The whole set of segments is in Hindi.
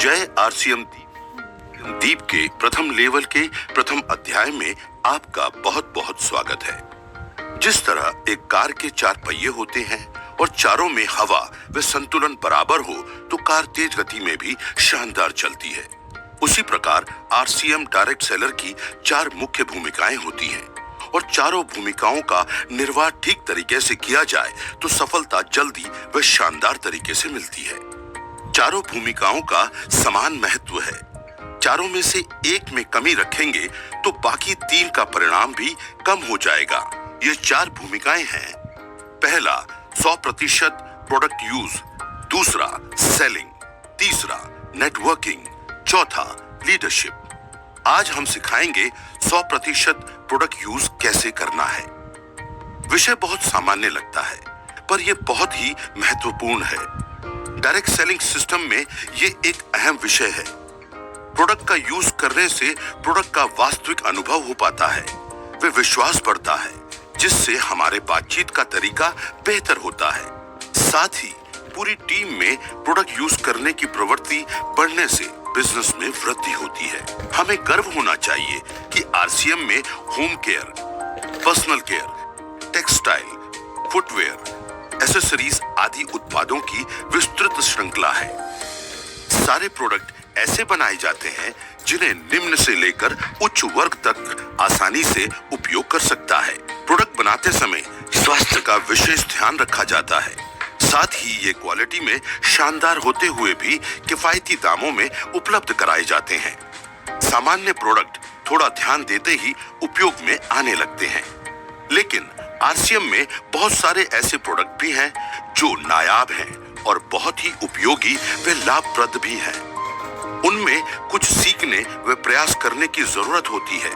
जय आरसीएम दीप के प्रथम लेवल के प्रथम अध्याय में आपका बहुत बहुत स्वागत है। जिस तरह एक कार के 4 पहिए होते हैं और चारों में हवा व संतुलन बराबर हो तो कार तेज गति में भी शानदार चलती है, उसी प्रकार आरसीएम डायरेक्ट सेलर की 4 मुख्य भूमिकाएं होती हैं और चारों भूमिकाओं का निर्वाह ठीक तरीके से किया जाए तो सफलता जल्दी व शानदार तरीके से मिलती है। चारों भूमिकाओं का समान महत्व है। चारों में से एक में कमी रखेंगे तो बाकी 3 का परिणाम भी कम हो जाएगा। ये 4 भूमिकाएं हैं। पहला 100% प्रोडक्ट यूज, दूसरा सेलिंग, तीसरा नेटवर्किंग, चौथा लीडरशिप। आज हम सिखाएंगे 100% प्रोडक्ट यूज कैसे करना है। विषय बहुत सामान्य लगता है पर यह बहुत ही महत्वपूर्ण है। डायरेक्ट सेलिंग सिस्टम में ये एक अहम विषय है। प्रोडक्ट का यूज करने से प्रोडक्ट का वास्तविक अनुभव हो पाता है, वे विश्वास बढ़ता है जिससे हमारे बातचीत का तरीका बेहतर होता है। साथ ही पूरी टीम में प्रोडक्ट यूज करने की प्रवृत्ति बढ़ने से बिजनेस में वृद्धि होती है। हमें गर्व होना चाहिए कि आरसीएम में home care, personal care, textile, footwear, accessories आदि उत्पादों की विस्तृत श्रृंखला है। सारे प्रोडक्ट ऐसे बनाए जाते हैं जिन्हें निम्न से लेकर उच्च वर्ग तक आसानी से उपयोग कर सकता है। प्रोडक्ट बनाते समय स्वास्थ्य का विशेष ध्यान रखा जाता है। साथ ही ये क्वालिटी में शानदार होते हुए भी किफायती दामों में उपलब्ध कराए जाते हैं। सामान्य प्रोडक्ट थोड़ा ध्यान देते ही उपयोग में आने लगते हैं, लेकिन आरसीएम में बहुत सारे ऐसे प्रोडक्ट भी हैं जो नायाब हैं और बहुत ही उपयोगी व लाभप्रद भी हैं। उनमें कुछ सीखने व प्रयास करने की जरूरत होती है।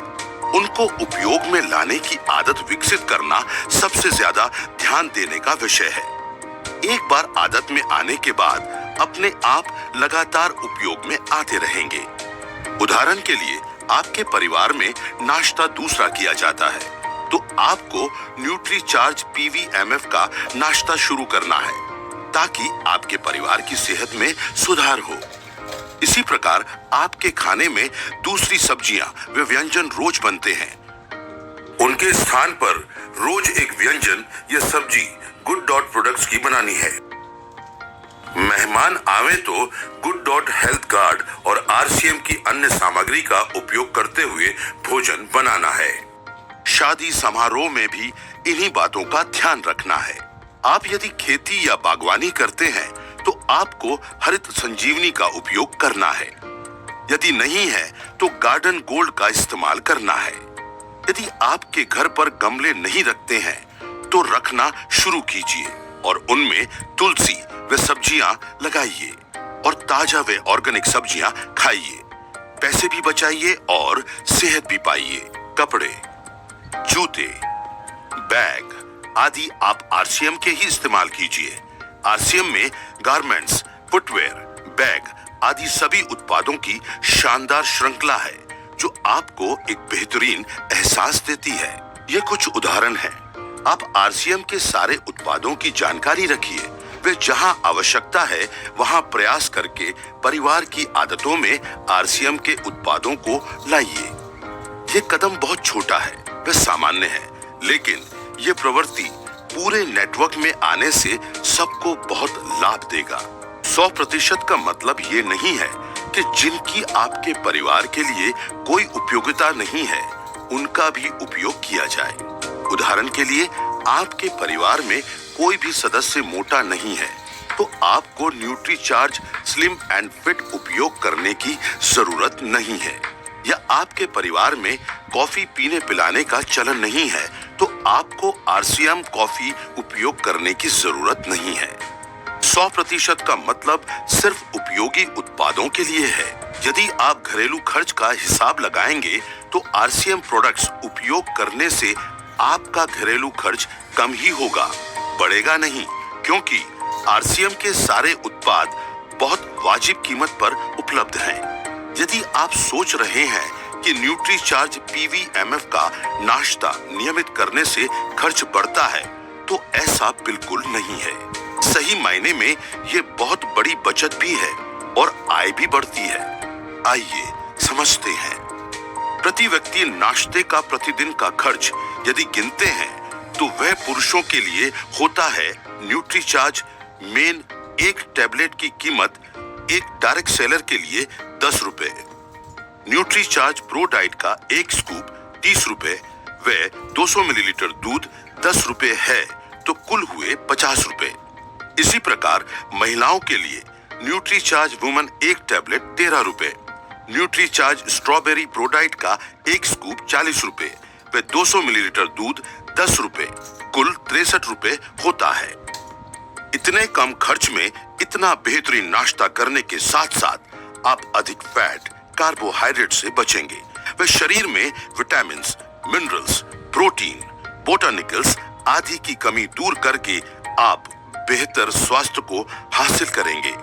उनको उपयोग में लाने की आदत विकसित करना सबसे ज्यादा ध्यान देने का विषय है। एक बार आदत में आने के बाद अपने आप लगातार उपयोग में आते रहेंगे। उदाहरण के लिए आपके परिवार में नाश्ता दूसरा किया जाता है तो आपको न्यूट्रीचार्ज पीवीएमएफ का नाश्ता शुरू करना है ताकि आपके परिवार की सेहत में सुधार हो। इसी प्रकार आपके खाने में दूसरी सब्जियां व व्यंजन रोज बनते हैं। उनके स्थान पर रोज एक व्यंजन या सब्जी गुड डॉट प्रोडक्ट्स की बनानी है। मेहमान आवे तो गुड डॉट हेल्थ कार्ड और आरसीएम की अन्य सामग्री का उपयोग करते हुए भोजन बनाना है। शादी समारोह में भी इन्हीं बातों का ध्यान रखना है। आप यदि खेती या बागवानी करते हैं तो आपको हरित संजीवनी का उपयोग करना है। यदि नहीं है तो गार्डन गोल्ड का इस्तेमाल करना है। यदि आपके घर पर गमले नहीं रखते हैं तो रखना शुरू कीजिए और उनमें तुलसी व सब्जियां लगाइए और ताजा व ऑर्गेनिक सब्जियां खाइए। पैसे भी बचाइए और सेहत भी पाइए। कपड़े, जूते, बैग आदि आप आरसीएम के ही इस्तेमाल कीजिए। आरसीएम में गारमेंट्स, फुटवेयर, बैग आदि सभी उत्पादों की शानदार श्रृंखला है जो आपको एक बेहतरीन एहसास देती है। ये कुछ उदाहरण हैं। आप आरसीएम के सारे उत्पादों की जानकारी रखिए वे जहां आवश्यकता है वहां प्रयास करके परिवार की आदतों में आरसीएम के उत्पादों को लाइए। ये कदम बहुत छोटा है, वह सामान्य है, लेकिन ये प्रवृत्ति पूरे नेटवर्क में आने से सबको बहुत लाभ देगा। 100% का मतलब ये नहीं है कि जिनकी आपके परिवार के लिए कोई उपयोगिता नहीं है उनका भी उपयोग किया जाए। उदाहरण के लिए आपके परिवार में कोई भी सदस्य मोटा नहीं है तो आपको न्यूट्रीचार्ज स्लिम एंड फिट उपयोग करने की जरूरत नहीं है। या आपके परिवार में कॉफी पीने पिलाने का चलन नहीं है तो आपको आरसीएम कॉफी उपयोग करने की जरूरत नहीं है। 100% का मतलब सिर्फ उपयोगी उत्पादों के लिए है। यदि आप घरेलू खर्च का हिसाब लगाएंगे तो आरसीएम प्रोडक्ट्स उपयोग करने से आपका घरेलू खर्च कम ही होगा, बढ़ेगा नहीं, क्योंकि आरसीएम के सारे उत्पाद बहुत वाजिब कीमत पर उपलब्ध हैं। यदि आप सोच रहे हैं कि न्यूट्रीचार्ज पीवीएमएफ का नाश्ता नियमित करने से खर्च बढ़ता है तो ऐसा बिल्कुल नहीं है। सही मायने में ये बहुत बड़ी बचत भी है और आय भी बढ़ती है। आइए समझते हैं। प्रति व्यक्ति नाश्ते का प्रतिदिन का खर्च यदि गिनते हैं तो वह पुरुषों के लिए होता है न्यूट्रीचार्ज मेन एक टैबलेट की कीमत एक डायरेक्ट सेलर के लिए 10 रुपए, न्यूट्रीचार्ज प्रो डाइट का एक स्कूप 30 रुपए व 200 मिलीलीटर दूध 10 रुपए है तो कुल हुए 50 रुपए। इसी प्रकार महिलाओं के लिए न्यूट्रीचार्ज वुमन एक टैबलेट 13 रुपए, न्यूट्रीचार्ज स्ट्रॉबेरी प्रोडाइट का एक स्कूप 40 रुपए व 200 मिलीलीटर दूध 10 रुपए, कुल 63 रुपए होता है। इतने कम खर्च में इतना बेहतरीन नाश्ता करने के साथ साथ आप अधिक फैट, कार्बोहाइड्रेट से बचेंगे व शरीर में विटामिन्स, मिनरल्स, प्रोटीन, बोटानिकल्स आदि की कमी दूर करके आप बेहतर स्वास्थ्य को हासिल करेंगे।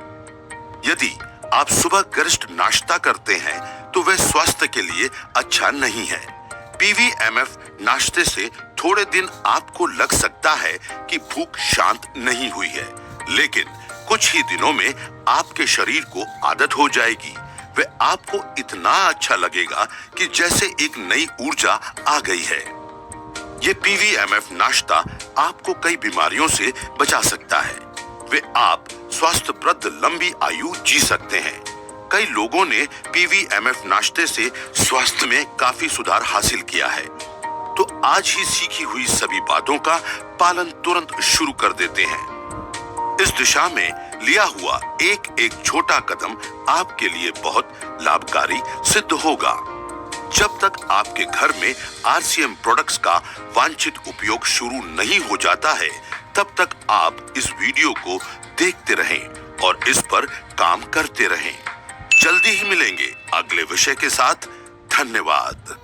यदि आप सुबह गरिष्ठ नाश्ता करते हैं तो वह स्वास्थ्य के लिए अच्छा नहीं है। पीवीएमएफ नाश्ते से थोड़े दिन आपको लग सकता है कि भूख शांत नहीं हुई है, लेकिन कुछ ही दिनों में आपके शरीर को आदत हो जाएगी व आपको इतना अच्छा लगेगा कि जैसे एक नई ऊर्जा आ गई है। ये पीवीएमएफ नाश्ता आपको कई बीमारियों से बचा सकता है वे आप स्वास्थ्यप्रद लंबी आयु जी सकते हैं। कई लोगों ने पीवीएमएफ नाश्ते से स्वास्थ्य में काफी सुधार हासिल किया है। तो आज ही सीखी हुई सभी बातों का पालन तुरंत शुरू कर देते हैं। इस दिशा में लिया हुआ एक एक छोटा कदम आपके लिए बहुत लाभकारी सिद्ध होगा। जब तक आपके घर में आरसीएम प्रोडक्ट्स का वांछित उपयोग शुरू नहीं हो जाता है, तब तक आप इस वीडियो को देखते रहें और इस पर काम करते रहें। जल्दी ही मिलेंगे अगले विषय के साथ। धन्यवाद।